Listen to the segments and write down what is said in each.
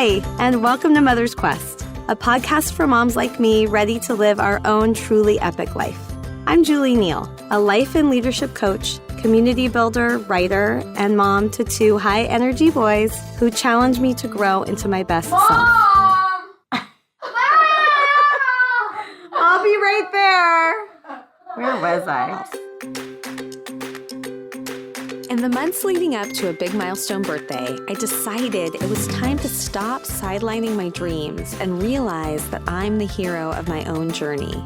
Hi, and welcome to Mother's Quest, a podcast for moms like me ready to live our own truly epic life. I'm Julie Neal, a life and leadership coach, community builder, writer, and mom to two high-energy boys who challenge me to grow into my best self. I'll be right there. Where was I? In the months leading up to a big milestone birthday, I decided it was time to stop sidelining my dreams and realize that I'm the hero of my own journey.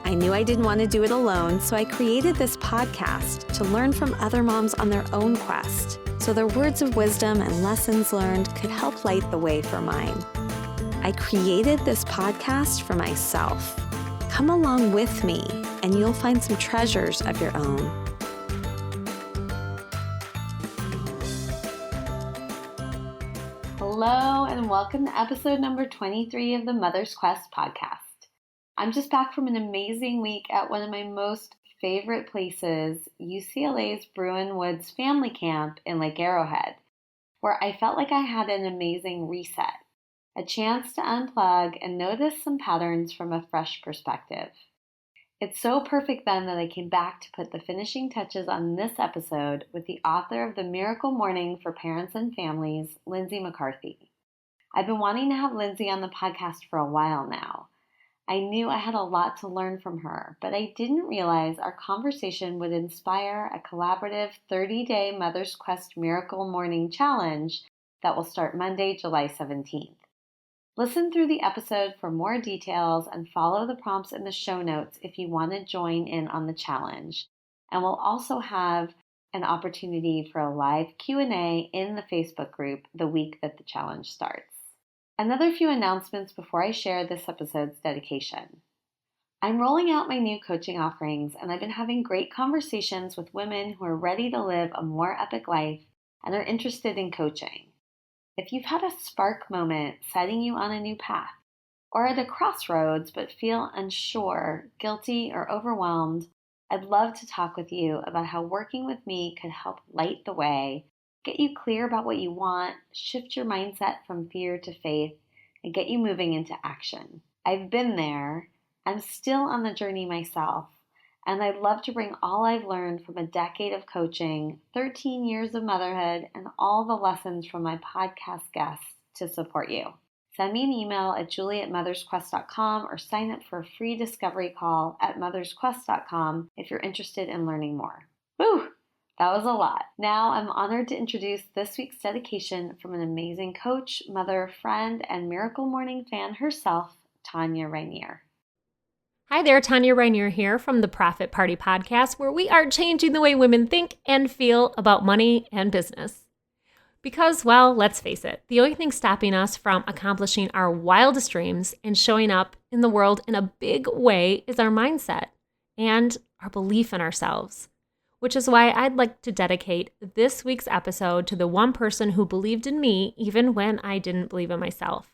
I knew I didn't want to do it alone, so I created this podcast to learn from other moms on their own quest, so their words of wisdom and lessons learned could help light the way for mine. I created this podcast for myself. Come along with me, and you'll find some treasures of your own. Hello, and welcome to episode number 23 of the Mother's Quest podcast. I'm just back from an amazing week at one of my most favorite places, UCLA's Bruin Woods Family Camp in Lake Arrowhead, where I felt like I had an amazing reset, a chance to unplug and notice some patterns from a fresh perspective. It's so perfect then that I came back to put the finishing touches on this episode with the author of The Miracle Morning for Parents and Families, Lindsay McCarthy. I've been wanting to have Lindsay on the podcast for a while now. I knew I had a lot to learn from her, but I didn't realize our conversation would inspire a collaborative 30-day Mother's Quest Miracle Morning Challenge that will start Monday, July 17th. Listen through the episode for more details and follow the prompts in the show notes if you want to join in on the challenge. And we'll also have an opportunity for a live Q&A in the Facebook group the week that the challenge starts. Another few announcements before I share this episode's dedication. I'm rolling out my new coaching offerings, and I've been having great conversations with women who are ready to live a more epic life and are interested in coaching. If you've had a spark moment setting you on a new path, or at a crossroads but feel unsure, guilty, or overwhelmed, I'd love to talk with you about how working with me could help light the way, get you clear about what you want, shift your mindset from fear to faith, and get you moving into action. I've been there. I'm still on the journey myself, and I'd love to bring all I've learned from a decade of coaching, 13 years of motherhood, and all the lessons from my podcast guests to support you. Send me an email at julie@mothersquest.com or sign up for a free discovery call at mothersquest.com if you're interested in learning more. Whew, that was a lot. Now I'm honored to introduce this week's dedication from an amazing coach, mother, friend, and Miracle Morning fan herself, Tanya Rainier. Hi there, Tanya Rainier here from the Profit Party Podcast, where we are changing the way women think and feel about money and business. Because, well, let's face it, the only thing stopping us from accomplishing our wildest dreams and showing up in the world in a big way is our mindset and our belief in ourselves. Which is why I'd like to dedicate this week's episode to the one person who believed in me even when I didn't believe in myself.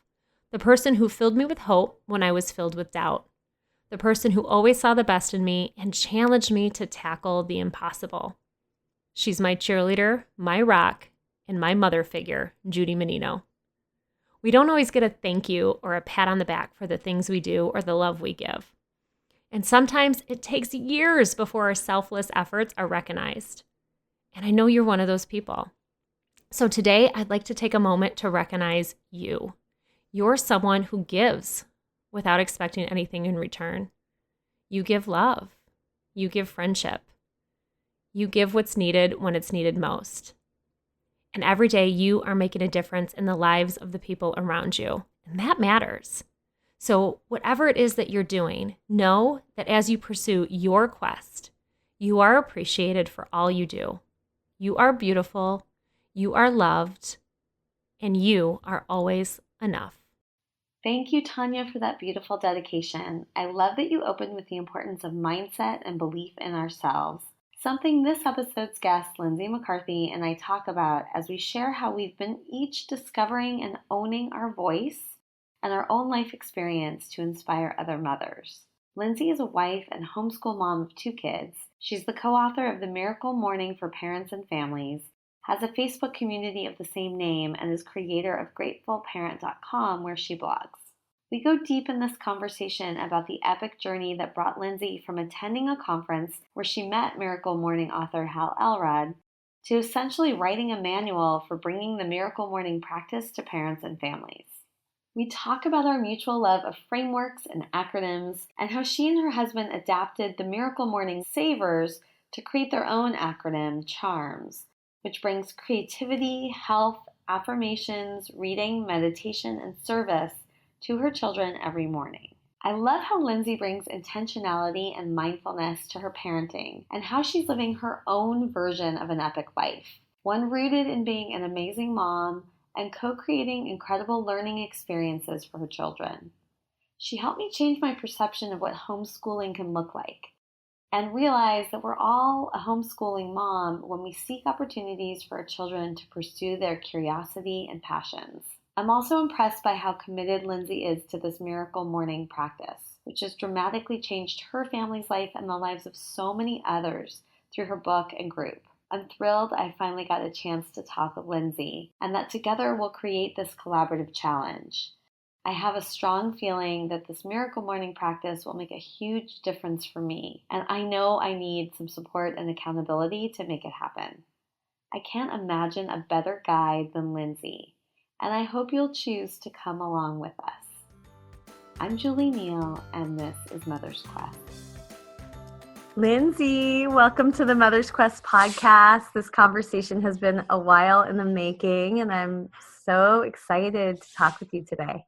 The person who filled me with hope when I was filled with doubt. The person who always saw the best in me and challenged me to tackle the impossible. She's my cheerleader, my rock, and my mother figure, Judy Menino. We don't always get a thank you or a pat on the back for the things we do or the love we give. And sometimes it takes years before our selfless efforts are recognized. And I know you're one of those people. So today, I'd like to take a moment to recognize you. You're someone who gives without expecting anything in return. You give love. You give friendship. You give what's needed when it's needed most. And every day you are making a difference in the lives of the people around you. And that matters. So whatever it is that you're doing, know that as you pursue your quest, you are appreciated for all you do. You are beautiful. You are loved. And you are always enough. Thank you, Tanya, for that beautiful dedication. I love that you opened with the importance of mindset and belief in ourselves, something this episode's guest, Lindsay McCarthy, and I talk about as we share how we've been each discovering and owning our voice and our own life experience to inspire other mothers. Lindsay is a wife and homeschool mom of 2 kids. She's the co-author of The Miracle Morning for Parents and Families, has a Facebook community of the same name, and is creator of GratefulParent.com, where she blogs. We go deep in this conversation about the epic journey that brought Lindsay from attending a conference where she met Miracle Morning author Hal Elrod to essentially writing a manual for bringing the Miracle Morning practice to parents and families. We talk about our mutual love of frameworks and acronyms and how she and her husband adapted the Miracle Morning Savers to create their own acronym, CHARMS, which brings creativity, health, affirmations, reading, meditation, and service to her children every morning. I love how Lindsay brings intentionality and mindfulness to her parenting and how she's living her own version of an epic life, one rooted in being an amazing mom and co-creating incredible learning experiences for her children. She helped me change my perception of what homeschooling can look like and realize that we're all a homeschooling mom when we seek opportunities for our children to pursue their curiosity and passions. I'm also impressed by how committed Lindsay is to this Miracle Morning practice, which has dramatically changed her family's life and the lives of so many others through her book and group. I'm thrilled I finally got a chance to talk with Lindsay and that together we'll create this collaborative challenge. I have a strong feeling that this Miracle Morning practice will make a huge difference for me, and I know I need some support and accountability to make it happen. I can't imagine a better guide than Lindsay, and I hope you'll choose to come along with us. I'm Julie Neal, and this is Mother's Quest. Lindsay, welcome to the Mother's Quest podcast. This conversation has been a while in the making, and I'm so excited to talk with you today.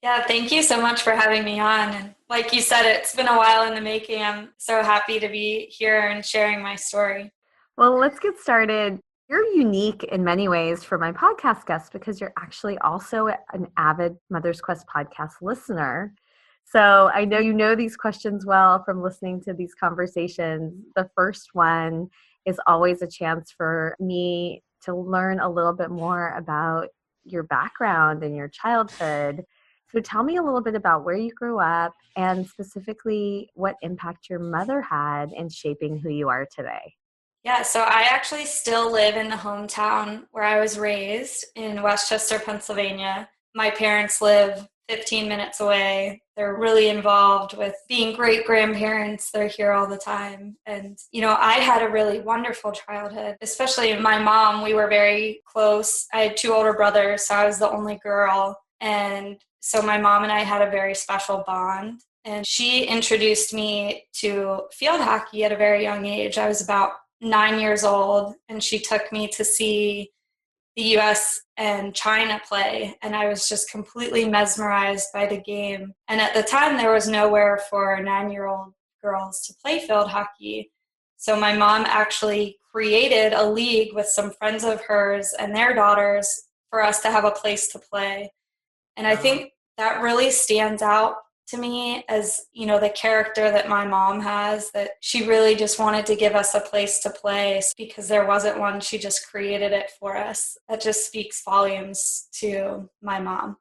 Yeah, thank you so much for having me on. And like you said, it's been a while in the making. I'm so happy to be here and sharing my story. Well, let's get started. You're unique in many ways for my podcast guests because you're actually also an avid Mother's Quest podcast listener. So I know you know these questions well from listening to these conversations. The first one is always a chance for me to learn a little bit more about your background and your childhood. So tell me a little bit about where you grew up and specifically what impact your mother had in shaping who you are today. Yeah, so I actually still live in the hometown where I was raised in Westchester, Pennsylvania. My parents live 15 minutes away. They're really involved with being great grandparents. They're here all the time. And, I had a really wonderful childhood, especially my mom. We were very close. I had two older brothers, so I was the only girl. And so my mom and I had a very special bond. And she introduced me to field hockey at a very young age. I was about 9 years old, and she took me to see the U.S. and China play, and I was just completely mesmerized by the game. And at the time, there was nowhere for 9-year-old girls to play field hockey. So my mom actually created a league with some friends of hers and their daughters for us to have a place to play. And I think that really stands out to me as, the character that my mom has, that she really just wanted to give us a place to play because there wasn't one. She just created it for us. That just speaks volumes to my mom.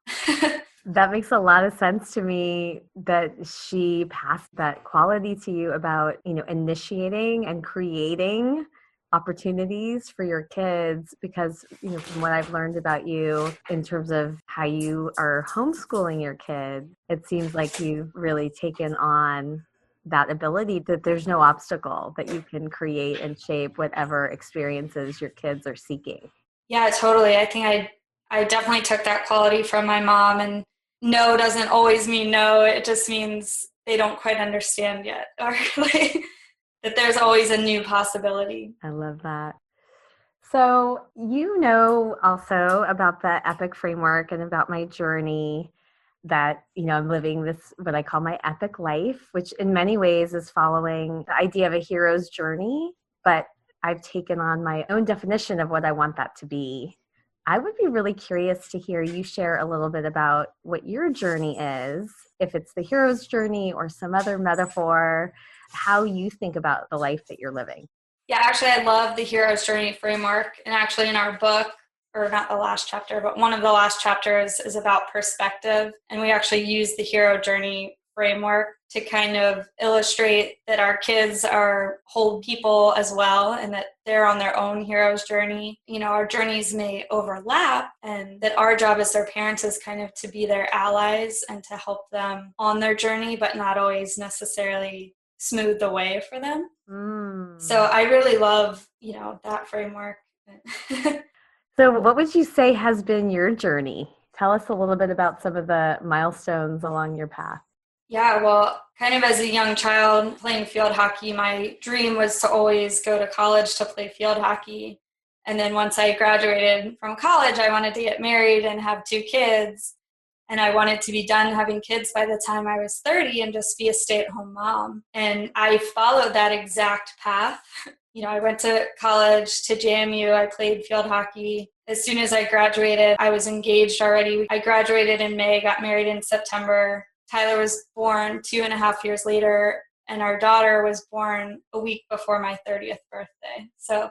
That makes a lot of sense to me that she passed that quality to you about, initiating and creating opportunities for your kids because, from what I've learned about you in terms of how you are homeschooling your kids, it seems like you've really taken on that ability that there's no obstacle that you can create and shape whatever experiences your kids are seeking. Yeah, totally. I think I definitely took that quality from my mom, and no doesn't always mean no. It just means they don't quite understand yet, or that there's always a new possibility. I love that. So also about the EPIC framework and about my journey that, I'm living this, what I call my epic life, which in many ways is following the idea of a hero's journey, but I've taken on my own definition of what I want that to be. I would be really curious to hear you share a little bit about what your journey is, if it's the hero's journey or some other metaphor, how you think about the life that you're living. Yeah, actually, I love the hero's journey framework. And actually in our book, or not the last chapter, but one of the last chapters is about perspective. And we actually use the hero journey framework to kind of illustrate that our kids are whole people as well, and that they're on their own hero's journey. You know, our journeys may overlap, and that our job as their parents is kind of to be their allies and to help them on their journey, but not always necessarily smooth the way for them. So I really love, that framework. So what would you say has been your journey? Tell us a little bit about some of the milestones along your path. Yeah, well, kind of as a young child playing field hockey, my dream was to always go to college to play field hockey. And then once I graduated from college, I wanted to get married and have 2 kids. And I wanted to be done having kids by the time I was 30 and just be a stay-at-home mom. And I followed that exact path. I went to college, to JMU. I played field hockey. As soon as I graduated, I was engaged already. I graduated in May, got married in September. Tyler was born 2.5 years later, and our daughter was born a week before my 30th birthday. So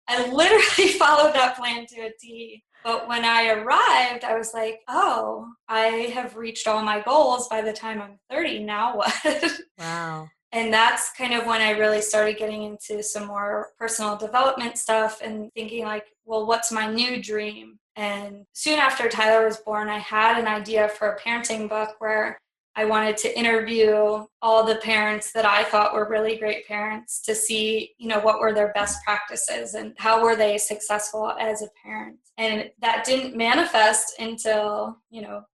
I literally followed that plan to a T. But when I arrived, I was like, oh, I have reached all my goals by the time I'm 30. Now what? Wow. And that's kind of when I really started getting into some more personal development stuff and thinking like, well, what's my new dream? And soon after Tyler was born, I had an idea for a parenting book where I wanted to interview all the parents that I thought were really great parents to see, what were their best practices and how were they successful as a parent. And that didn't manifest until,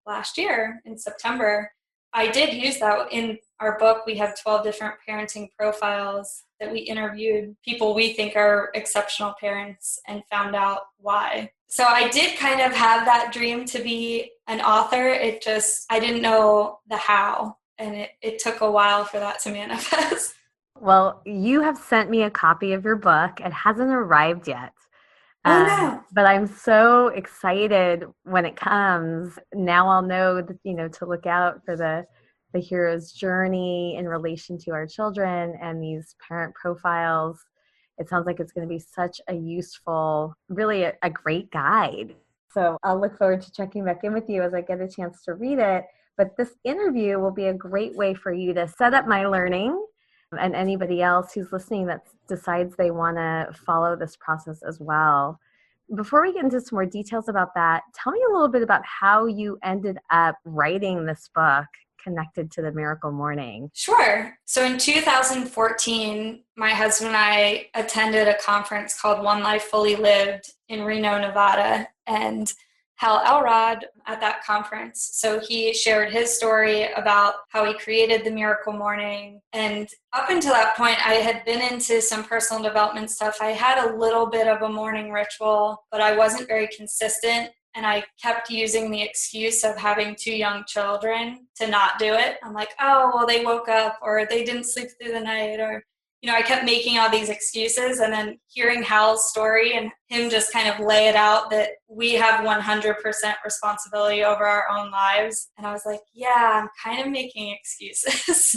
last year in September. I did use that in our book. We have 12 different parenting profiles that we interviewed people we think are exceptional parents and found out why. So I did kind of have that dream to be an author. I didn't know the how, and it took a while for that to manifest. Well, you have sent me a copy of your book. It hasn't arrived yet. Oh, no. But I'm so excited when it comes. Now I'll know, to look out for the hero's journey in relation to our children and these parent profiles. It sounds like it's going to be such a useful, really a great guide. So I'll look forward to checking back in with you as I get a chance to read it. But this interview will be a great way for you to set up my learning, and anybody else who's listening that decides they want to follow this process as well. Before we get into some more details about that, tell me a little bit about how you ended up writing this book connected to the Miracle Morning. Sure. So in 2014, my husband and I attended a conference called One Life Fully Lived in Reno, Nevada, and Hal Elrod at that conference. So he shared his story about how he created the Miracle Morning. And up until that point, I had been into some personal development stuff. I had a little bit of a morning ritual, but I wasn't very consistent. And I kept using the excuse of having 2 young children to not do it. I'm like, oh, well, they woke up, or they didn't sleep through the night, or I kept making all these excuses, and then hearing Hal's story and him just kind of lay it out that we have 100% responsibility over our own lives. And I was like, yeah, I'm kind of making excuses.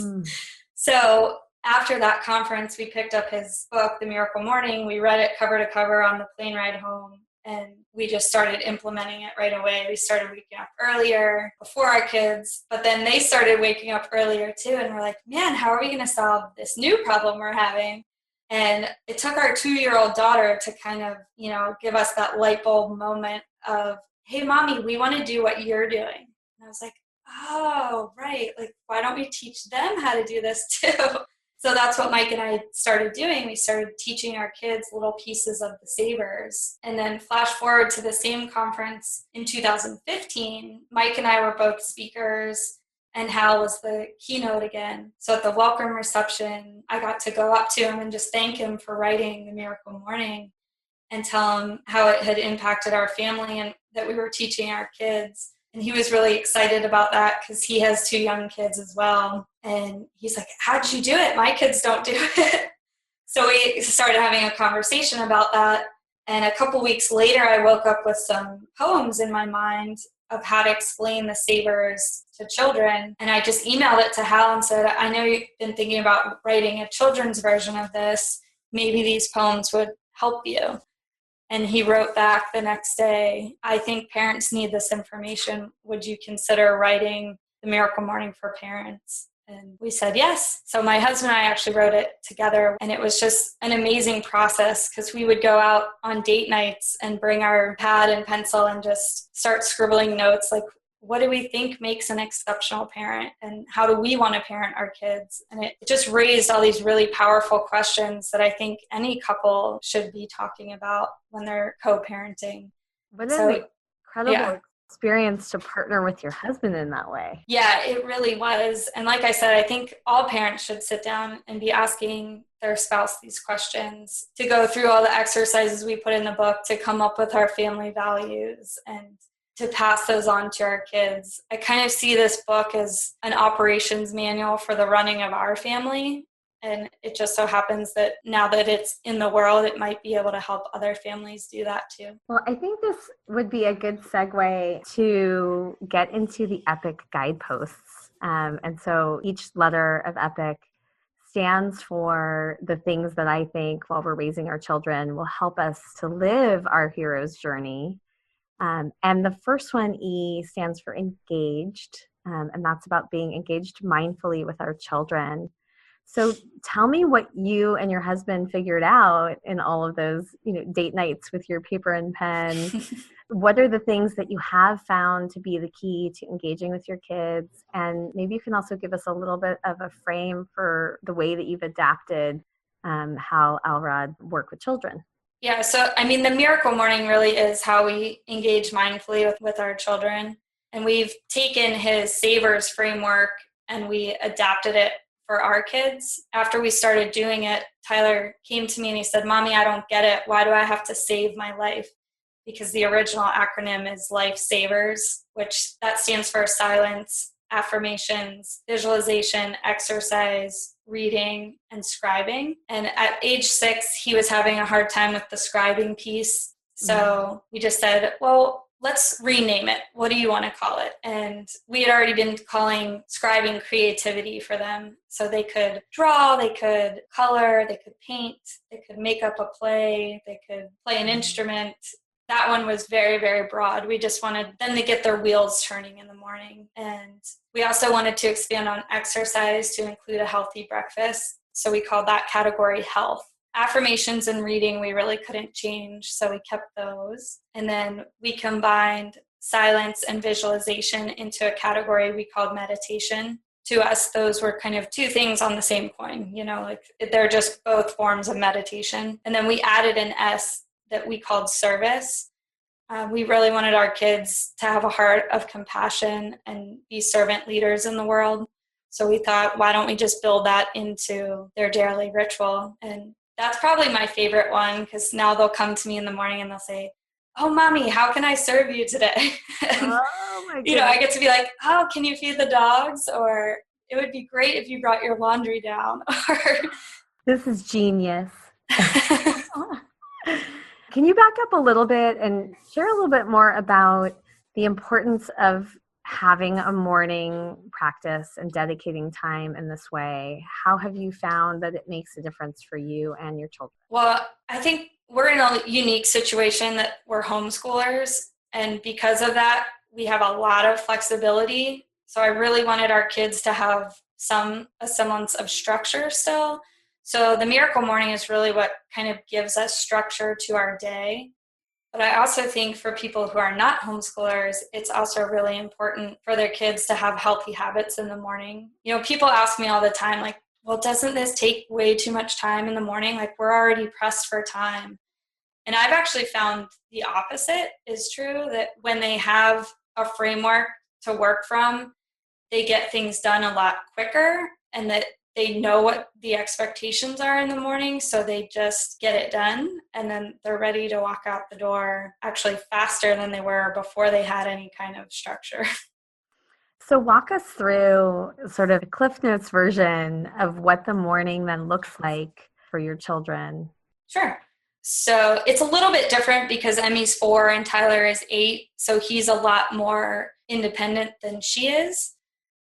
So after that conference, we picked up his book, The Miracle Morning. We read it cover to cover on the plane ride home, and we just started implementing it right away. We started waking up earlier before our kids, but then they started waking up earlier too. And we're like, man, how are we going to solve this new problem we're having? And it took our 2-year-old daughter to kind of, give us that light bulb moment of, hey, mommy, we want to do what you're doing. And I was like, oh, right. Like, why don't we teach them how to do this too? So that's what Mike and I started doing. We started teaching our kids little pieces of the savers. And then flash forward to the same conference in 2015, Mike and I were both speakers, and Hal was the keynote again. So at the welcome reception, I got to go up to him and just thank him for writing The Miracle Morning and tell him how it had impacted our family and that we were teaching our kids. And he was really excited about that because he has 2 young kids as well. And he's like, how'd you do it? My kids don't do it. So we started having a conversation about that. And a couple weeks later, I woke up with some poems in my mind of how to explain the savers to children. And I just emailed it to Hal and said, I know you've been thinking about writing a children's version of this. Maybe these poems would help you. And he wrote back the next day, I think parents need this information. Would you consider writing The Miracle Morning for parents? And we said yes. So my husband and I actually wrote it together, and it was just an amazing process because we would go out on date nights and bring our pad and pencil and just start scribbling notes like, what do we think makes an exceptional parent, and how do we want to parent our kids? And it just raised all these really powerful questions that I think any couple should be talking about when they're co-parenting. What an incredible experience to partner with your husband in that way. Yeah, it really was. And like I said, I think all parents should sit down and be asking their spouse these questions, to go through all the exercises we put in the book to come up with our family values and to pass those on to our kids. I kind of see this book as an operations manual for the running of our family. And it just so happens that now that it's in the world, it might be able to help other families do that too. Well, I think this would be a good segue to get into the EPIC guideposts. And so each letter of EPIC stands for the things that I think while we're raising our children will help us to live our hero's journey. And the first one, E, stands for engaged, and that's about being engaged mindfully with our children. So tell me what you and your husband figured out in all of those, date nights with your paper and pen. What are the things that you have found to be the key to engaging with your kids? And maybe you can also give us a little bit of a frame for the way that you've adapted how Elrod work with children. Yeah, so the Miracle Morning really is how we engage mindfully with our children. And we've taken his Savers framework and we adapted it for our kids. After we started doing it, Tyler came to me and he said, "Mommy, I don't get it. Why do I have to save my life?" Because the original acronym is Life Savers, which that stands for silence, affirmations, visualization, exercise, reading, and scribing. And at age 6, he was having a hard time with the scribing piece. So we just said, well, let's rename it. What do you want to call it? And we had already been calling scribing creativity for them. So they could draw, they could color, they could paint, they could make up a play, they could play an instrument. That one was very, very broad. We just wanted them to get their wheels turning in the morning. And we also wanted to expand on exercise to include a healthy breakfast. So we called that category health. Affirmations and reading we really couldn't change, so we kept those. And then we combined silence and visualization into a category we called meditation. To us, those were kind of two things on the same coin, they're just both forms of meditation. And then we added an S that we called service. We really wanted our kids to have a heart of compassion and be servant leaders in the world. So we thought, why don't we just build that into their daily ritual? And that's probably my favorite one, because now they'll come to me in the morning and they'll say, "Oh, Mommy, how can I serve you today?" And, oh my goodness. I get to be like, "Oh, can you feed the dogs?" Or "It would be great if you brought your laundry down." Or this is genius. Can you back up a little bit and share a little bit more about the importance of having a morning practice and dedicating time in this way? How have you found that it makes a difference for you and your children? Well, I think we're in a unique situation that we're homeschoolers. And because of that, we have a lot of flexibility. So I really wanted our kids to have a semblance of structure still. So the Miracle Morning is really what kind of gives us structure to our day. But I also think for people who are not homeschoolers, it's also really important for their kids to have healthy habits in the morning. People ask me all the time, like, well, doesn't this take way too much time in the morning? Like, we're already pressed for time. And I've actually found the opposite is true, that when they have a framework to work from, they get things done a lot quicker, and that they know what the expectations are in the morning, so they just get it done, and then they're ready to walk out the door actually faster than they were before they had any kind of structure. So walk us through sort of a Cliff Notes version of what the morning then looks like for your children. Sure. So it's a little bit different because Emmy's 4 and Tyler is 8, so he's a lot more independent than she is.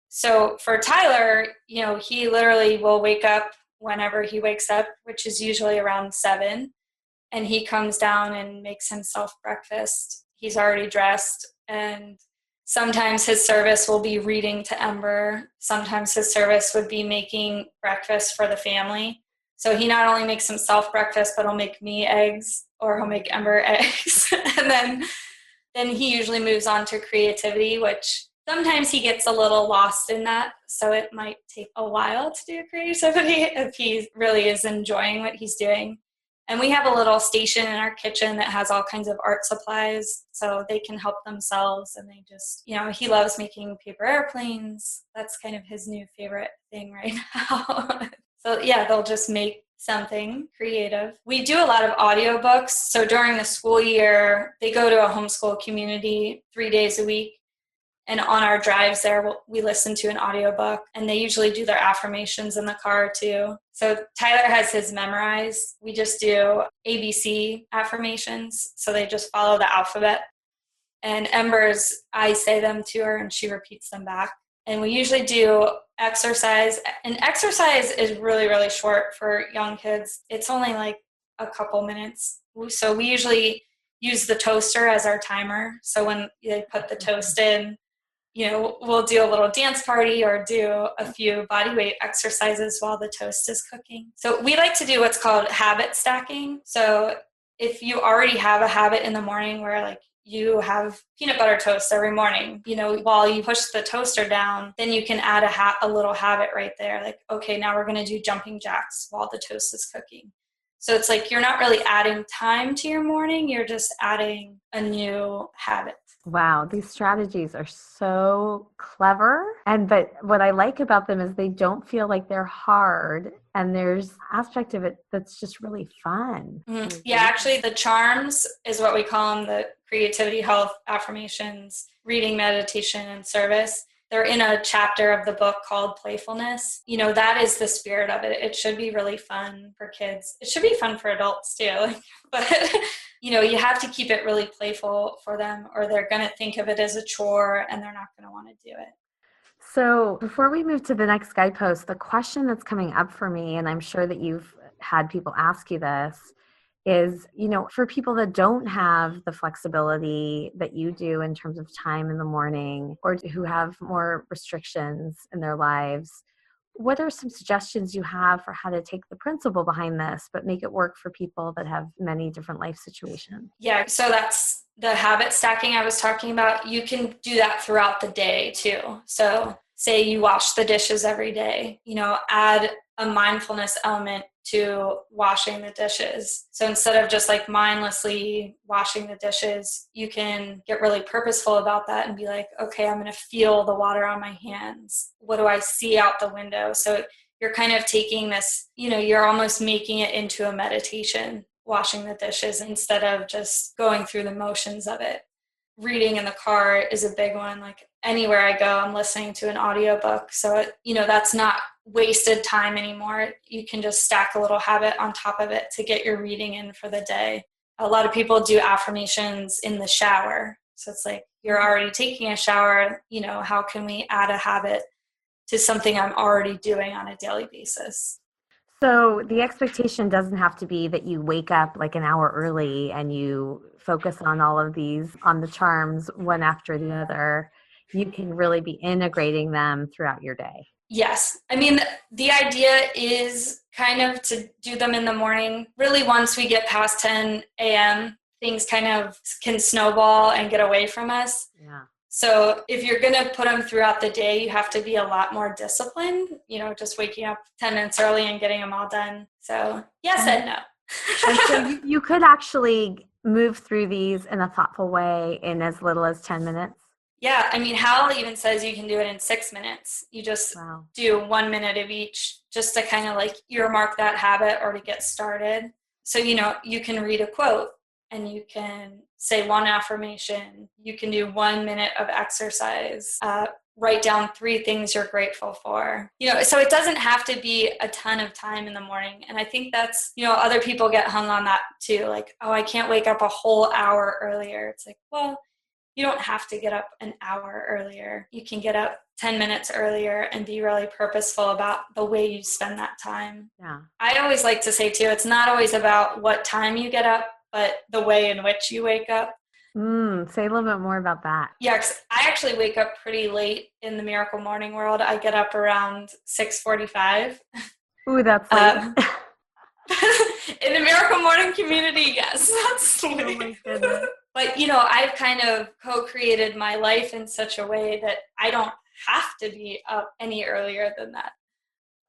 So for Tyler, he literally will wake up whenever he wakes up, which is usually around 7, and he comes down and makes himself breakfast. He's already dressed, and Sometimes his service will be reading to Ember. Sometimes his service would be making breakfast for the family. So he not only makes himself breakfast, but he'll make me eggs, or he'll make Ember eggs. And then he usually moves on to creativity, which sometimes he gets a little lost in that. So it might take a while to do creativity if he really is enjoying what he's doing. And we have a little station in our kitchen that has all kinds of art supplies, so they can help themselves. And they just, he loves making paper airplanes. That's kind of his new favorite thing right now. So yeah, they'll just make something creative. We do a lot of audiobooks. So during the school year, they go to a homeschool community 3 days a week. And on our drives there, we listen to an audiobook, and they usually do their affirmations in the car too. So Tyler has his memorized. We just do ABC affirmations. So they just follow the alphabet. And Ember's, I say them to her and she repeats them back. And we usually do exercise. And exercise is really, really short for young kids. It's only like a couple minutes. So we usually use the toaster as our timer. So when they put the toast in, we'll do a little dance party or do a few body weight exercises while the toast is cooking. So we like to do what's called habit stacking. So if you already have a habit in the morning where like you have peanut butter toast every morning, while you push the toaster down, then you can add a little habit right there. Like, okay, now we're going to do jumping jacks while the toast is cooking. So it's like you're not really adding time to your morning. You're just adding a new habit. Wow, these strategies are so clever. But what I like about them is they don't feel like they're hard. And there's an aspect of it that's just really fun. Mm-hmm. Yeah, actually the charms is what we call them, the creativity, health, affirmations, reading, meditation, and service. They're in a chapter of the book called Playfulness. That is the spirit of it. It should be really fun for kids. It should be fun for adults too. But, you have to keep it really playful for them, or they're going to think of it as a chore and they're not going to want to do it. So before we move to the next guidepost, the question that's coming up for me, and I'm sure that you've had people ask you this, is, for people that don't have the flexibility that you do in terms of time in the morning, or who have more restrictions in their lives, what are some suggestions you have for how to take the principle behind this, but make it work for people that have many different life situations? Yeah, so that's the habit stacking I was talking about. You can do that throughout the day too. So say you wash the dishes every day, add a mindfulness element to washing the dishes. So instead of just like mindlessly washing the dishes, you can get really purposeful about that and be like, okay, I'm going to feel the water on my hands. What do I see out the window? So you're kind of taking this, you're almost making it into a meditation, washing the dishes, instead of just going through the motions of it. Reading in the car is a big one. Like anywhere I go, I'm listening to an audiobook. So, that's not wasted time anymore. You can just stack a little habit on top of it to get your reading in for the day. A lot of people do affirmations in the shower. So it's like, you're already taking a shower, how can we add a habit to something I'm already doing on a daily basis? So the expectation doesn't have to be that you wake up like an hour early and you focus on all of these, on the charms one after the other. You can really be integrating them throughout your day. Yes. I mean, the idea is kind of to do them in the morning. Really, once we get past 10 a.m., things kind of can snowball and get away from us. Yeah. So if you're going to put them throughout the day, you have to be a lot more disciplined, just waking up 10 minutes early and getting them all done. So yes and no. And so you could actually move through these in a thoughtful way in as little as 10 minutes. Yeah, I mean, Hal even says you can do it in 6 minutes. You just do 1 minute of each just to kind of like earmark that habit or to get started. So, you can read a quote and you can say one affirmation. You can do 1 minute of exercise, write down 3 things you're grateful for. So it doesn't have to be a ton of time in the morning. And I think that's, other people get hung on that too. Like, oh, I can't wake up a whole hour earlier. It's like, well, you don't have to get up an hour earlier. You can get up 10 minutes earlier and be really purposeful about the way you spend that time. Yeah. I always like to say too, it's not always about what time you get up, but the way in which you wake up. Say a little bit more about that. Yeah, 'cause I actually wake up pretty late in the Miracle Morning world. I get up around 6:45. Ooh, that's late. In the Miracle Morning community, yes, that's late. Oh my goodness. But, I've kind of co-created my life in such a way that I don't have to be up any earlier than that.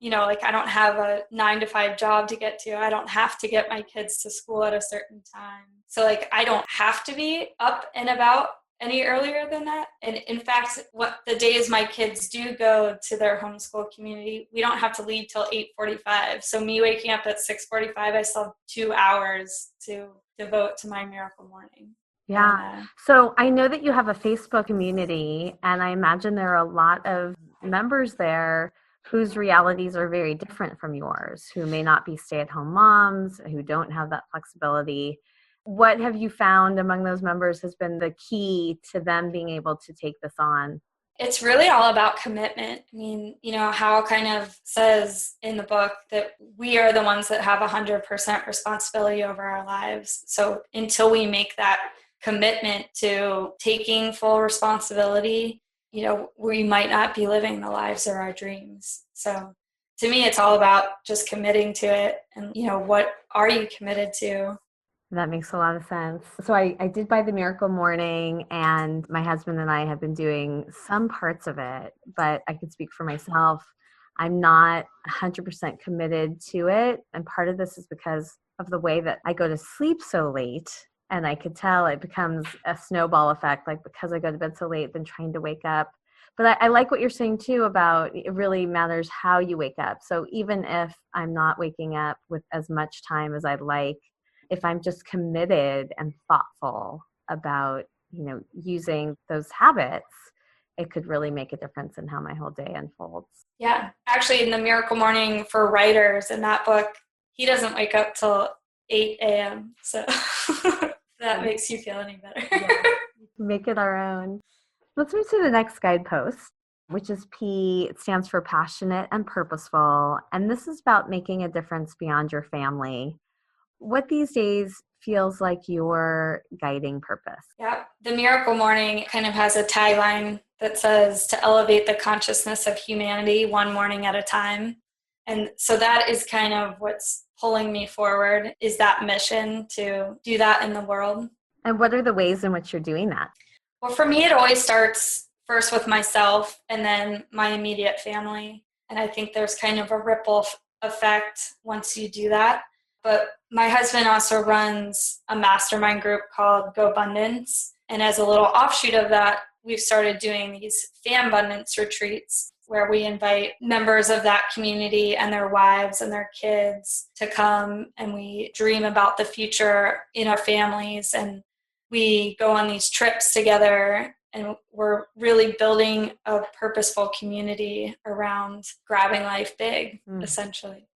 Like I don't have a 9 to 5 job to get to. I don't have to get my kids to school at a certain time. So like I don't have to be up and about any earlier than that. And in fact, what the days my kids do go to their homeschool community, we don't have to leave till 8:45. So me waking up at 6:45, I still have 2 hours to devote to my Miracle Morning. Yeah. So I know that you have a Facebook community, and I imagine there are a lot of members there whose realities are very different from yours, who may not be stay-at-home moms, who don't have that flexibility. What have you found among those members has been the key to them being able to take this on? It's really all about commitment. I mean, Hal kind of says in the book that we are the ones that have 100% responsibility over our lives. So until we make that commitment to taking full responsibility, we might not be living the lives of our dreams. So to me, it's all about just committing to it. And, what are you committed to? That makes a lot of sense. So I did buy the Miracle Morning, and my husband and I have been doing some parts of it, but I can speak for myself. I'm not 100% committed to it. And part of this is because of the way that I go to sleep so late. And I could tell it becomes a snowball effect, like because I go to bed so late, then trying to wake up. But I like what you're saying too about it really matters how you wake up. So even if I'm not waking up with as much time as I'd like, if I'm just committed and thoughtful about, using those habits, it could really make a difference in how my whole day unfolds. Yeah. Actually, in the Miracle Morning for writers in that book, he doesn't wake up till 8 a.m. So that makes you feel any better. Yeah. Make it our own. Let's move to the next guidepost, which is P. It stands for passionate and purposeful. And this is about making a difference beyond your family. What these days feels like your guiding purpose? Yeah. The Miracle Morning kind of has a tagline that says to elevate the consciousness of humanity one morning at a time. And so that is kind of what's pulling me forward, is that mission to do that in the world. And what are the ways in which you're doing that? Well, for me, it always starts first with myself and then my immediate family. And I think there's kind of a ripple effect once you do that. But my husband also runs a mastermind group called Go Abundance. And as a little offshoot of that, we've started doing these Famabundance retreats where we invite members of that community and their wives and their kids to come, and we dream about the future in our families, and we go on these trips together, and we're really building a purposeful community around grabbing life big, essentially.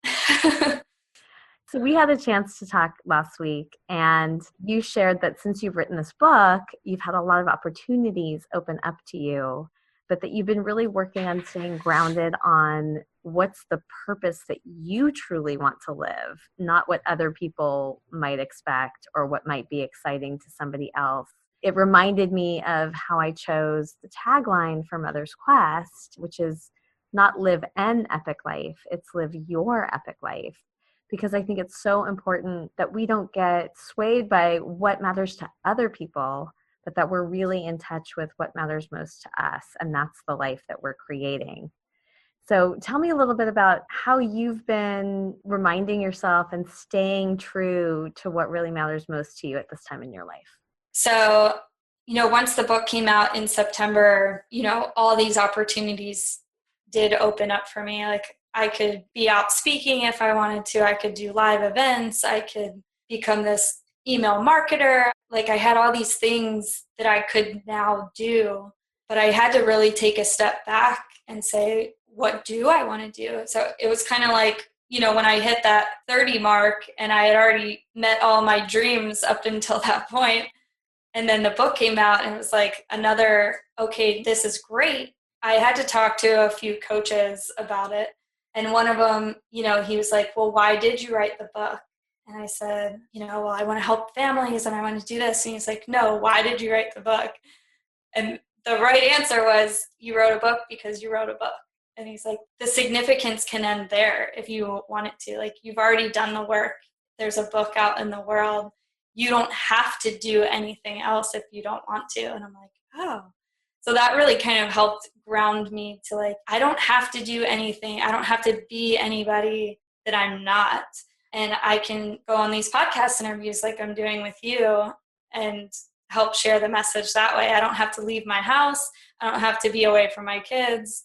So we had a chance to talk last week, and you shared that since you've written this book, you've had a lot of opportunities open up to you, but that you've been really working on staying grounded on what's the purpose that you truly want to live, not what other people might expect or what might be exciting to somebody else. It reminded me of how I chose the tagline for Mother's Quest, which is not live an epic life, it's live your epic life. Because I think it's so important that we don't get swayed by what matters to other people, but that we're really in touch with what matters most to us. And that's the life that we're creating. So tell me a little bit about how you've been reminding yourself and staying true to what really matters most to you at this time in your life. So, once the book came out in September, all these opportunities did open up for me. Like, I could be out speaking if I wanted to. I could do live events. I could become this email marketer. Like, I had all these things that I could now do, but I had to really take a step back and say, what do I want to do? So it was kind of like, when I hit that 30 mark and I had already met all my dreams up until that point, and then the book came out and it was like another, okay, this is great. I had to talk to a few coaches about it. And one of them, he was like, well, why did you write the book? And I said, well, I want to help families and I want to do this. And he's like, no, why did you write the book? And the right answer was, you wrote a book because you wrote a book. And he's like, the significance can end there if you want it to. Like, you've already done the work. There's a book out in the world. You don't have to do anything else if you don't want to. And I'm like, oh. So that really kind of helped ground me to like, I don't have to do anything. I don't have to be anybody that I'm not. And I can go on these podcast interviews like I'm doing with you and help share the message that way. I don't have to leave my house. I don't have to be away from my kids.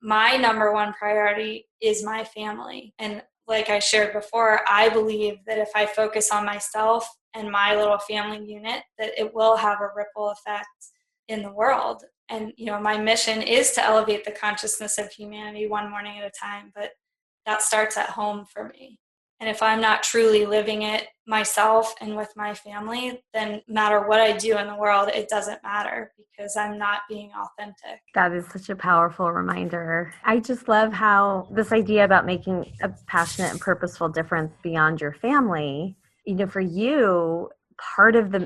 My number one priority is my family. And like I shared before, I believe that if I focus on myself and my little family unit, that it will have a ripple effect in the world. And, my mission is to elevate the consciousness of humanity one morning at a time, but that starts at home for me. And if I'm not truly living it myself and with my family, then no matter what I do in the world, it doesn't matter because I'm not being authentic. That is such a powerful reminder. I just love how this idea about making a passionate and purposeful difference beyond your family, for you,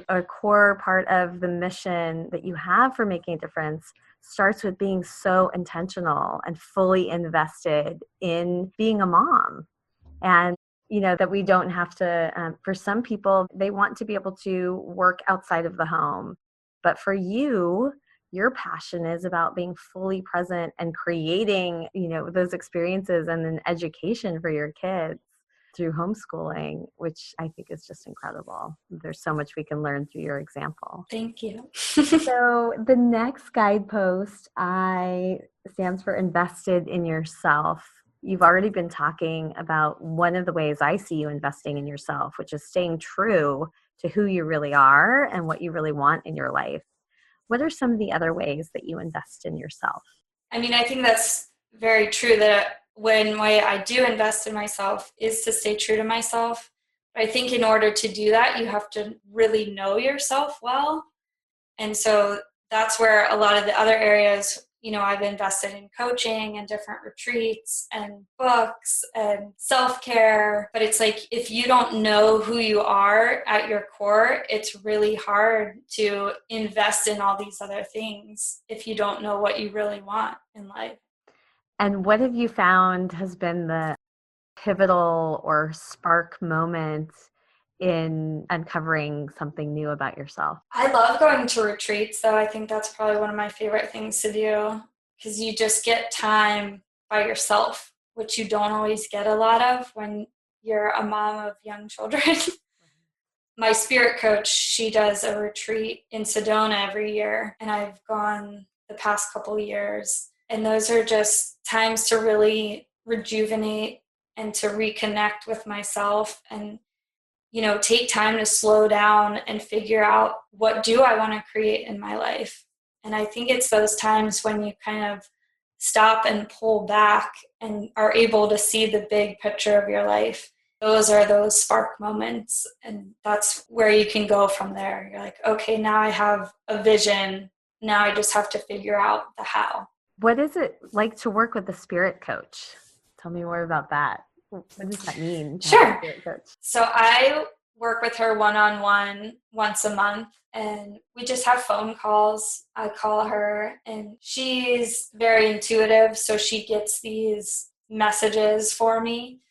a core part of the mission that you have for making a difference starts with being so intentional and fully invested in being a mom. And that we don't have to, for some people, they want to be able to work outside of the home. But for you, your passion is about being fully present and creating, those experiences and an education for your kids through homeschooling, which I think is just incredible. There's so much we can learn through your example. Thank you. So the next guidepost stands for invested in yourself. You've already been talking about one of the ways I see you investing in yourself, which is staying true to who you really are and what you really want in your life. What are some of the other ways that you invest in yourself? I think that's very true, that one way I do invest in myself is to stay true to myself. But I think in order to do that, you have to really know yourself well. And so that's where a lot of the other areas, I've invested in coaching and different retreats and books and self-care. But it's like, if you don't know who you are at your core, it's really hard to invest in all these other things if you don't know what you really want in life. And what have you found has been the pivotal or spark moment in uncovering something new about yourself? I love going to retreats, though. I think that's probably one of my favorite things to do because you just get time by yourself, which you don't always get a lot of when you're a mom of young children. My spirit coach, she does a retreat in Sedona every year, and I've gone the past couple of years. And those are just times to really rejuvenate and to reconnect with myself and take time to slow down and figure out, what do I want to create in my life? And I think it's those times when you kind of stop and pull back and are able to see the big picture of your life. Those are those spark moments. And that's where you can go from there. You're like, okay, now I have a vision. Now I just have to figure out the how. What is it like to work with a spirit coach? Tell me more about that. What does that mean? Sure. So I work with her one-on-one once a month, and we just have phone calls. I call her, and she's very intuitive, so she gets these messages for me,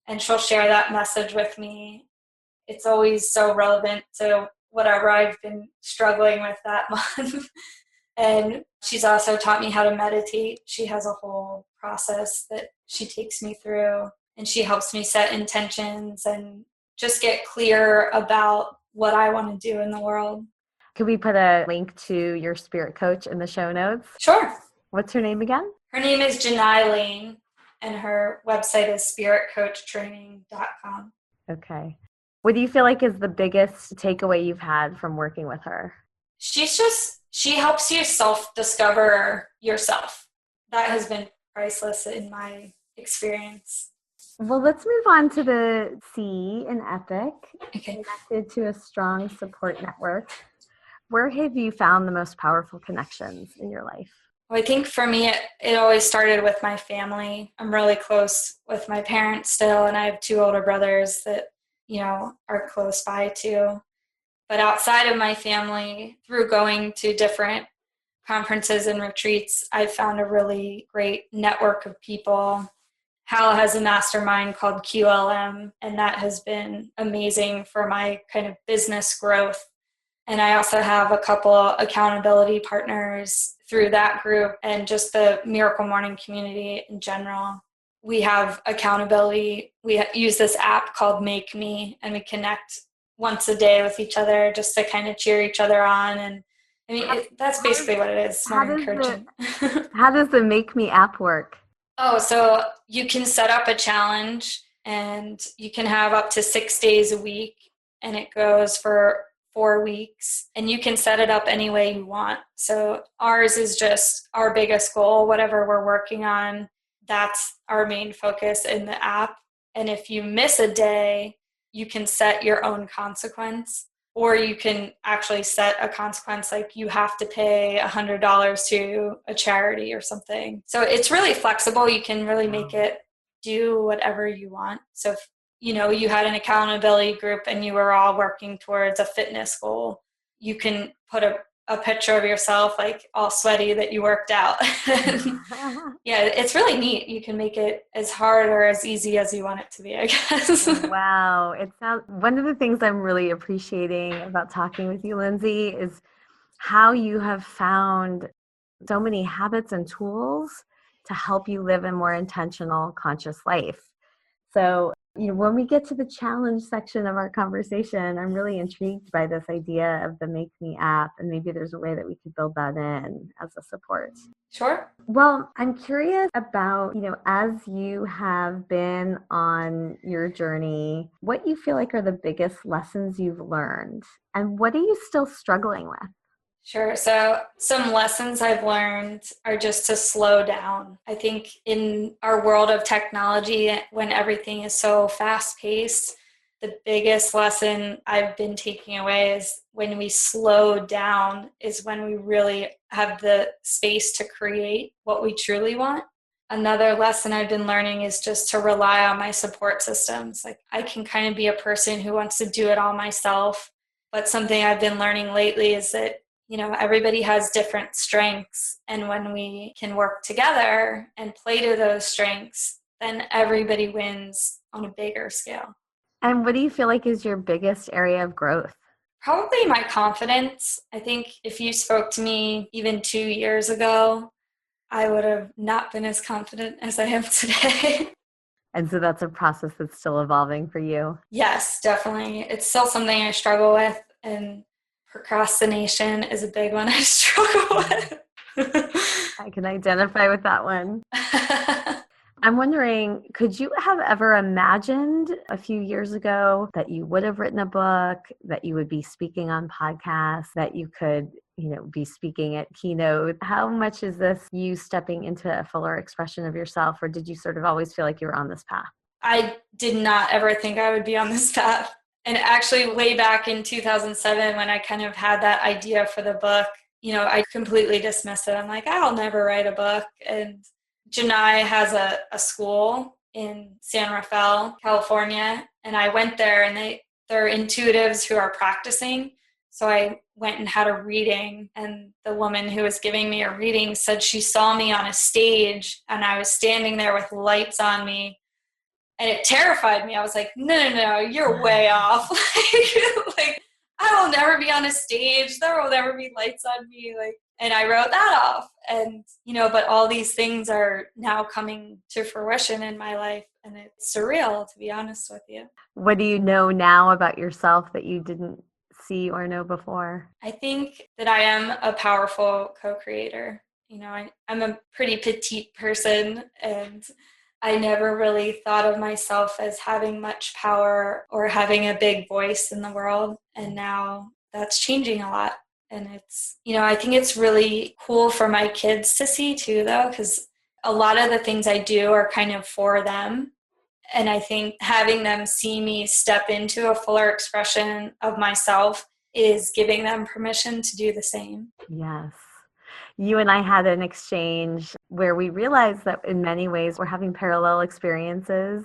and she'll share that message with me. It's always so relevant to whatever I've been struggling with that month. And she's also taught me how to meditate. She has a whole process that she takes me through. And she helps me set intentions and just get clear about what I want to do in the world. Could we put a link to your spirit coach in the show notes? Sure. What's her name again? Her name is Janai Lane, and her website is spiritcoachtraining.com. Okay. What do you feel like is the biggest takeaway you've had from working with her? She helps you self-discover yourself. That has been priceless in my experience. Well, let's move on to the C in EPIC, Okay. Connected to a strong support network. Where have you found the most powerful connections in your life? Well, I think for me, it always started with my family. I'm really close with my parents still, and I have 2 older brothers that are close by too. But outside of my family, through going to different conferences and retreats, I've found a really great network of people. Hal has a mastermind called QLM, and that has been amazing for my kind of business growth. And I also have a couple accountability partners through that group and just the Miracle Morning community in general. We have accountability. We use this app called Make Me, and we connect once a day with each other just to kind of cheer each other on. And I mean, that's basically what it is. It's more encouraging. How does the Make Me app work? Oh, so you can set up a challenge and you can have up to 6 days a week, and it goes for 4 weeks, and you can set it up any way you want. So ours is just our biggest goal, whatever we're working on, that's our main focus in the app. And if you miss a day, you can set your own consequence, or you can actually set a consequence like you have to pay $100 to a charity or something. So it's really flexible. You can really make it do whatever you want. So if you had an accountability group and you were all working towards a fitness goal, you can put a picture of yourself like all sweaty that you worked out. Yeah, it's really neat. You can make it as hard or as easy as you want it to be, I guess. Wow. It sounds, one of the things I'm really appreciating about talking with you, Lindsay, is how you have found so many habits and tools to help you live a more intentional, conscious life. So, when we get to the challenge section of our conversation, I'm really intrigued by this idea of the Make Me app, and maybe there's a way that we could build that in as a support. Sure. Well, I'm curious about, as you have been on your journey, what you feel like are the biggest lessons you've learned, and what are you still struggling with? Sure. So some lessons I've learned are just to slow down. I think in our world of technology, when everything is so fast-paced, the biggest lesson I've been taking away is when we slow down is when we really have the space to create what we truly want. Another lesson I've been learning is just to rely on my support systems. Like I can kind of be a person who wants to do it all myself, but something I've been learning lately is that everybody has different strengths. And when we can work together and play to those strengths, then everybody wins on a bigger scale. And what do you feel like is your biggest area of growth? Probably my confidence. I think if you spoke to me even 2 years ago, I would have not been as confident as I am today. And so that's a process that's still evolving for you? Yes, definitely. It's still something I struggle with, and procrastination is a big one I struggle with. I can identify with that one. I'm wondering, could you have ever imagined a few years ago that you would have written a book, that you would be speaking on podcasts, that you could, be speaking at keynote? How much is this you stepping into a fuller expression of yourself, or did you sort of always feel like you were on this path? I did not ever think I would be on this path. And actually way back in 2007, when I kind of had that idea for the book, I completely dismissed it. I'm like, I'll never write a book. And Janai has a school in San Rafael, California. And I went there, and they're intuitives who are practicing. So I went and had a reading, and the woman who was giving me a reading said she saw me on a stage, and I was standing there with lights on me. And it terrified me. I was like, no, you're way off. like, I will never be on a stage. There will never be lights on me. And I wrote that off. And, but all these things are now coming to fruition in my life. And it's surreal, to be honest with you. What do you know now about yourself that you didn't see or know before? I think that I am a powerful co-creator. I'm a pretty petite person, and I never really thought of myself as having much power or having a big voice in the world. And now that's changing a lot. And it's, I think it's really cool for my kids to see too, though, because a lot of the things I do are kind of for them. And I think having them see me step into a fuller expression of myself is giving them permission to do the same. Yes. You and I had an exchange where we realized that in many ways we're having parallel experiences.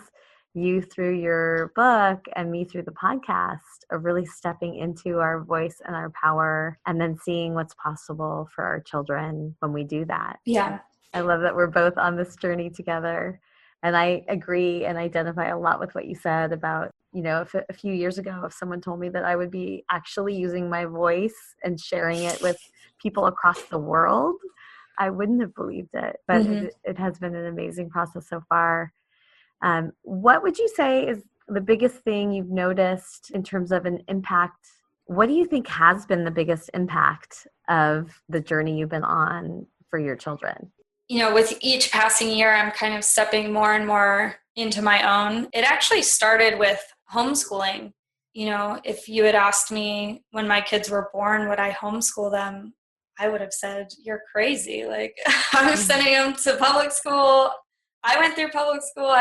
you through your book and me through the podcast of really stepping into our voice and our power and then seeing what's possible for our children when we do that. Yeah. I love that we're both on this journey together. And I agree and identify a lot with what you said about, if a few years ago, if someone told me that I would be actually using my voice and sharing it with people across the world, I wouldn't have believed it. But it has been an amazing process so far. What would you say is the biggest thing you've noticed in terms of an impact? What do you think has been the biggest impact of the journey you've been on for your children? With each passing year, I'm kind of stepping more and more into my own. It actually started with homeschooling. If you had asked me when my kids were born, would I homeschool them? I would have said, you're crazy. Like, I was sending them to public school. I went through public school.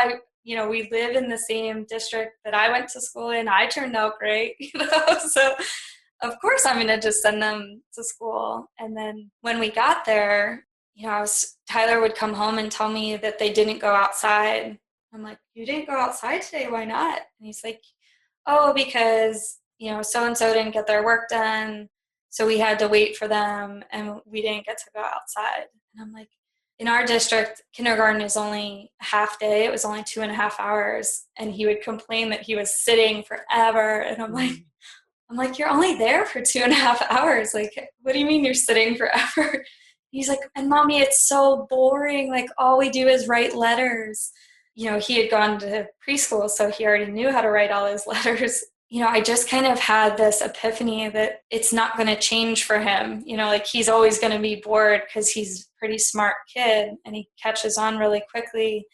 We live in the same district that I went to school in. I turned out great, so of course I'm going to just send them to school. And then when we got there, Tyler would come home and tell me that they didn't go outside. I'm like, you didn't go outside today? Why not? And he's like, oh, because, so-and-so didn't get their work done. So we had to wait for them and we didn't get to go outside. And I'm like, in our district, kindergarten is only a half day. It was only 2.5 hours. And he would complain that he was sitting forever. And I'm like, you're only there for 2.5 hours. Like, what do you mean you're sitting forever? He's like, and mommy, it's so boring. Like, all we do is write letters. He had gone to preschool, so he already knew how to write all his letters. I just kind of had this epiphany that it's not going to change for him. He's always going to be bored because he's a pretty smart kid and he catches on really quickly.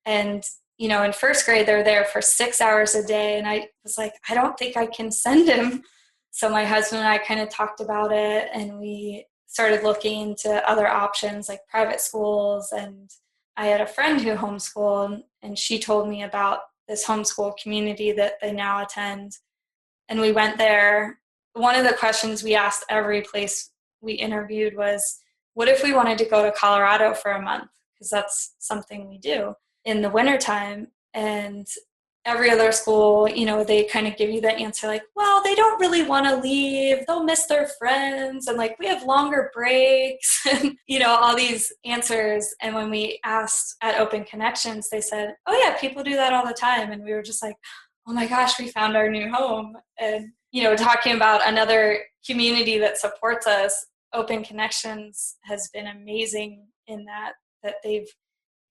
And, in first grade, they're there for 6 hours a day. And I was like, I don't think I can send him. So my husband and I kind of talked about it and we started looking into other options like private schools. And I had a friend who homeschooled and she told me about this homeschool community that they now attend. And we went there. One of the questions we asked every place we interviewed was, what if we wanted to go to Colorado for a month? Because that's something we do in the wintertime. And every other school, they kind of give you the answer like, well, they don't really want to leave. They'll miss their friends. And like, we have longer breaks and, all these answers. And when we asked at Open Connections, they said, oh yeah, people do that all the time. And we were just like, oh my gosh, we found our new home. And, talking about another community that supports us, Open Connections has been amazing in that they've,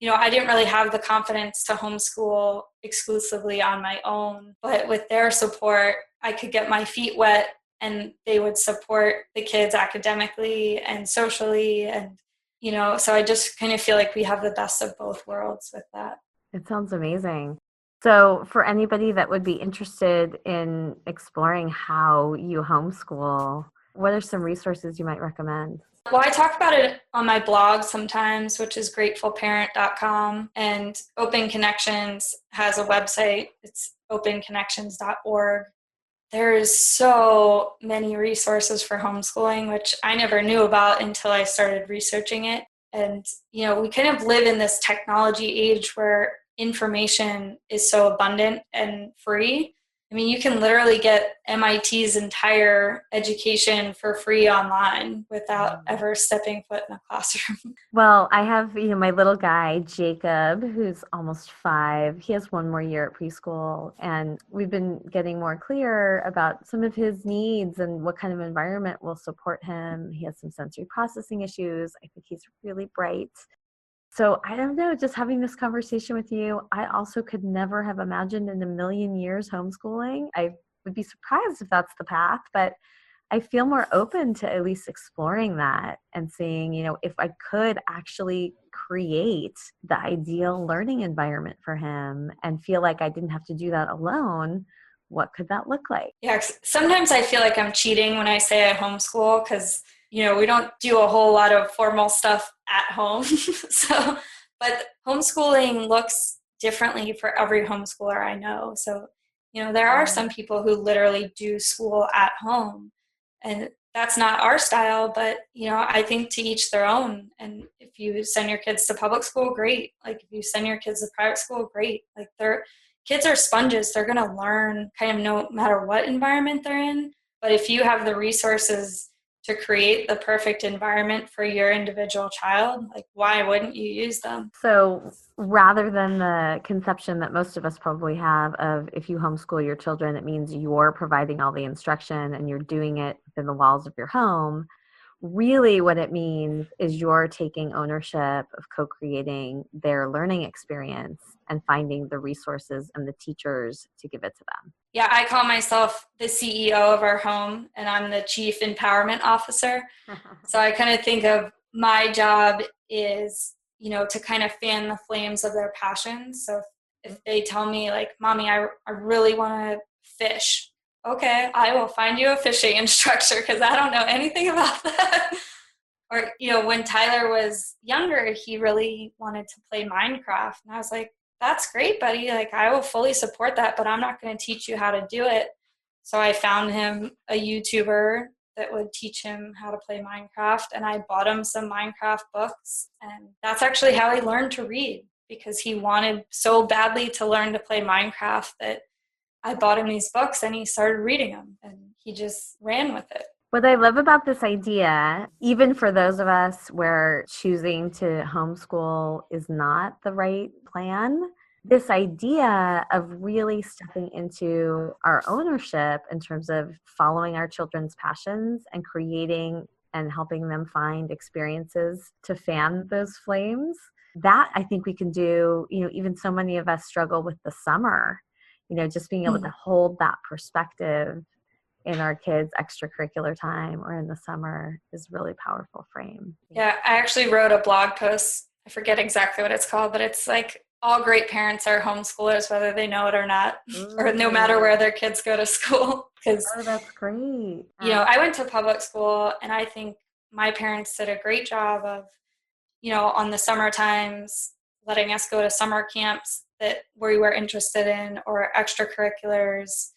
I didn't really have the confidence to homeschool exclusively on my own, but with their support, I could get my feet wet and they would support the kids academically and socially. And, so I just kind of feel like we have the best of both worlds with that. It sounds amazing. So for anybody that would be interested in exploring how you homeschool, what are some resources you might recommend? Well, I talk about it on my blog sometimes, which is gratefulparent.com, and Open Connections has a website. It's openconnections.org. There's so many resources for homeschooling, which I never knew about until I started researching it. And, we kind of live in this technology age where information is so abundant and free. I mean, you can literally get MIT's entire education for free online without ever stepping foot in a classroom. Well, I have, my little guy, Jacob, who's almost 5. He has 1 more year at preschool, and we've been getting more clear about some of his needs and what kind of environment will support him. He has some sensory processing issues. I think he's really bright. So I don't know, just having this conversation with you, I also could never have imagined in a million years homeschooling. I would be surprised if that's the path, but I feel more open to at least exploring that and seeing, if I could actually create the ideal learning environment for him and feel like I didn't have to do that alone, what could that look like? Yeah, sometimes I feel like I'm cheating when I say I homeschool because we don't do a whole lot of formal stuff at home. But homeschooling looks differently for every homeschooler I know. So, there are some people who literally do school at home, and that's not our style, but, I think to each their own. And if you send your kids to public school, great. Like if you send your kids to private school, great. Like kids are sponges. They're going to learn kind of no matter what environment they're in. But if you have the resources to create the perfect environment for your individual child, like why wouldn't you use them? So rather than the conception that most of us probably have of if you homeschool your children, it means you're providing all the instruction and you're doing it within the walls of your home. Really what it means is you're taking ownership of co-creating their learning experience and finding the resources and the teachers to give it to them. Yeah, I call myself the CEO of our home, and I'm the Chief Empowerment Officer. So I kind of think of my job is, to kind of fan the flames of their passions. So if they tell me like, Mommy, I really want to fish. Okay, I will find you a fishing instructor because I don't know anything about that. Or, when Tyler was younger, he really wanted to play Minecraft. And I was like, that's great, buddy. Like, I will fully support that, but I'm not going to teach you how to do it. So I found him a YouTuber that would teach him how to play Minecraft. And I bought him some Minecraft books. And that's actually how he learned to read, because he wanted so badly to learn to play Minecraft that I bought him these books and he started reading them and he just ran with it. What I love about this idea, even for those of us where choosing to homeschool is not the right plan, this idea of really stepping into our ownership in terms of following our children's passions and creating and helping them find experiences to fan those flames, that I think we can do. Even so many of us struggle with the summer. Just being able to hold that perspective in our kids' extracurricular time or in the summer is really powerful frame. Yeah, I actually wrote a blog post. I forget exactly what it's called, but it's like all great parents are homeschoolers, whether they know it or not, or no matter where their kids go to school. Because that's great. I went to public school, and I think my parents did a great job of, on the summer times, letting us go to summer camps that we were interested in, or extracurriculars.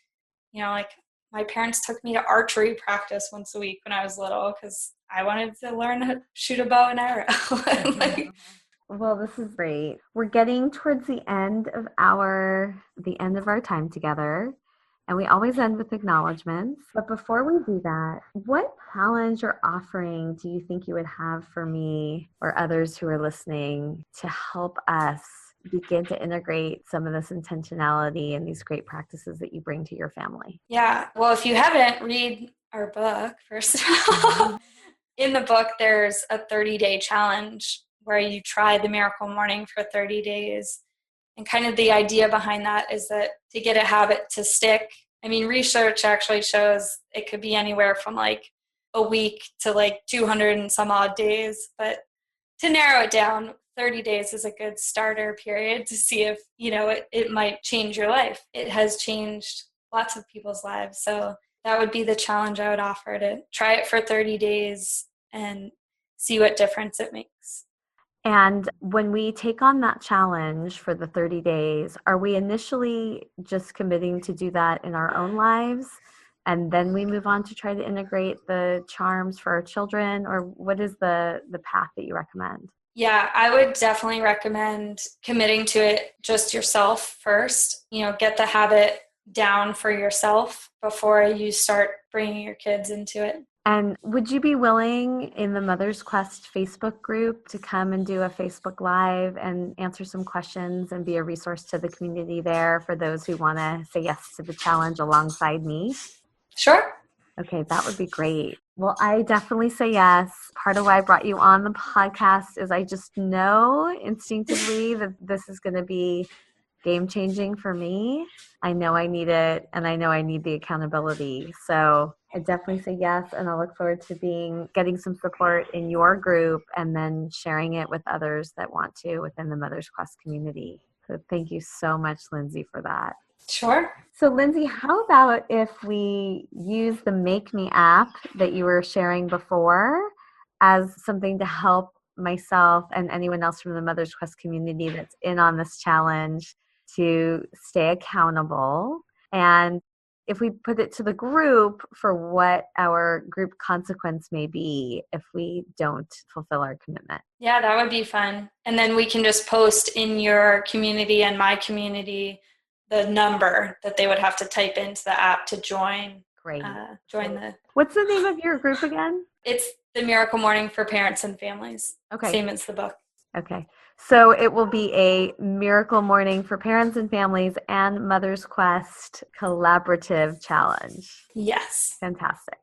Like my parents took me to archery practice once a week when I was little because I wanted to learn how to shoot a bow and arrow. Well, this is great. We're getting towards the end of our time together, and we always end with acknowledgments. But before we do that, what challenge or offering do you think you would have for me or others who are listening to help us begin to integrate some of this intentionality and these great practices that you bring to your family? Yeah. Well, if you haven't, read our book, first of all. In the book, there's a 30-day challenge where you try the Miracle Morning for 30 days. And kind of the idea behind that is that to get a habit to stick, research actually shows it could be anywhere from like a week to like 200 and some odd days. But to narrow it down, 30 days is a good starter period to see if, it might change your life. It has changed lots of people's lives. So that would be the challenge I would offer, to try it for 30 days and see what difference it makes. And when we take on that challenge for the 30 days, are we initially just committing to do that in our own lives? And then we move on to try to integrate the charms for our children? Or what is the path that you recommend? Yeah, I would definitely recommend committing to it just yourself first. Get the habit down for yourself before you start bringing your kids into it. And would you be willing in the Mother's Quest Facebook group to come and do a Facebook Live and answer some questions and be a resource to the community there for those who want to say yes to the challenge alongside me? Sure. Okay, that would be great. Well, I definitely say yes. Part of why I brought you on the podcast is I just know instinctively that this is going to be game-changing for me. I know I need it, and I know I need the accountability. So I definitely say yes, and I look forward to getting some support in your group and then sharing it with others that want to within the Mother's Quest community. So thank you so much, Lindsay, for that. Sure. So Lindsay, how about if we use the Make Me app that you were sharing before as something to help myself and anyone else from the Mother's Quest community that's in on this challenge to stay accountable, and if we put it to the group for what our group consequence may be if we don't fulfill our commitment. Yeah, that would be fun. And then we can just post in your community and my community the number that they would have to type into the app to join. Great. What's the name of your group again? It's the Miracle Morning for Parents and Families. Okay. Same as the book. Okay. So it will be a Miracle Morning for Parents and Families and Mother's Quest collaborative challenge. Yes. Fantastic.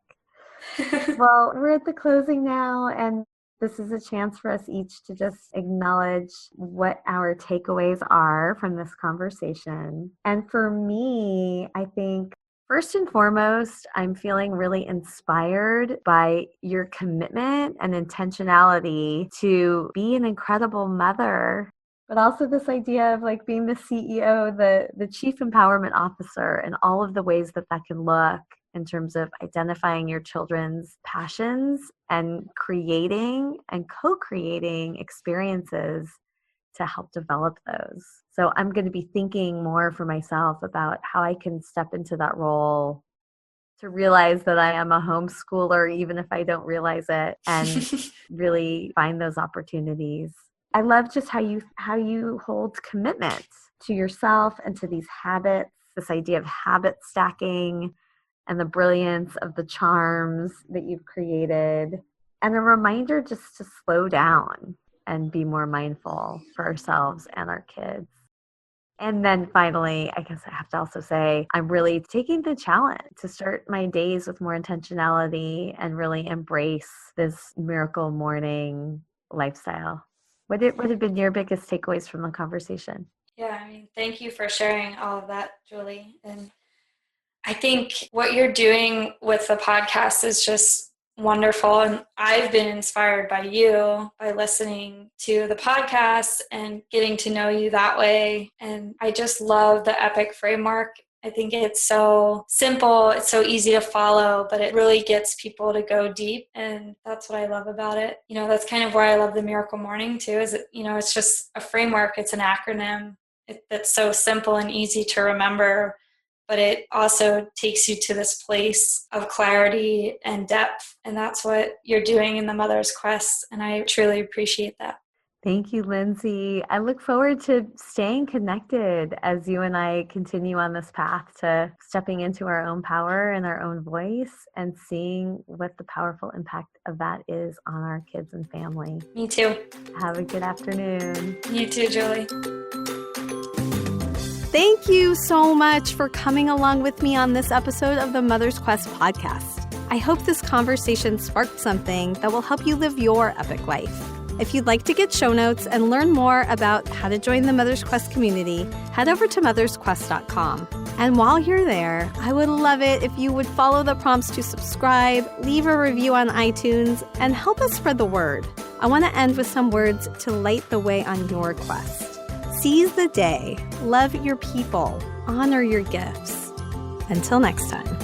Well, we're at the closing now, and this is a chance for us each to just acknowledge what our takeaways are from this conversation. And for me, I think first and foremost, I'm feeling really inspired by your commitment and intentionality to be an incredible mother, but also this idea of like being the CEO, the Chief Empowerment Officer, and all of the ways that can look in terms of identifying your children's passions and creating and co-creating experiences to help develop those. So I'm going to be thinking more for myself about how I can step into that role to realize that I am a homeschooler, even if I don't realize it, and really find those opportunities. I love just how you hold commitment to yourself and to these habits, this idea of habit stacking and the brilliance of the charms that you've created, and a reminder just to slow down and be more mindful for ourselves and our kids. And then finally, I guess I have to also say, I'm really taking the challenge to start my days with more intentionality and really embrace this Miracle Morning lifestyle. What have been your biggest takeaways from the conversation? Yeah, thank you for sharing all of that, Julie. And I think what you're doing with the podcast is just wonderful. And I've been inspired by you by listening to the podcast and getting to know you that way. And I just love the EPIC framework. I think it's so simple, it's so easy to follow, but it really gets people to go deep. And that's what I love about it. That's kind of where I love the Miracle Morning too, is it, it's just a framework. It's an acronym that's so simple and easy to remember, but it also takes you to this place of clarity and depth. And that's what you're doing in the Mother's Quest. And I truly appreciate that. Thank you, Lindsay. I look forward to staying connected as you and I continue on this path to stepping into our own power and our own voice and seeing what the powerful impact of that is on our kids and family. Me too. Have a good afternoon. You too, Julie. Thank you so much for coming along with me on this episode of the Mother's Quest podcast. I hope this conversation sparked something that will help you live your epic life. If you'd like to get show notes and learn more about how to join the Mother's Quest community, head over to mothersquest.com. And while you're there, I would love it if you would follow the prompts to subscribe, leave a review on iTunes, and help us spread the word. I want to end with some words to light the way on your quest. Seize the day, love your people, honor your gifts. Until next time.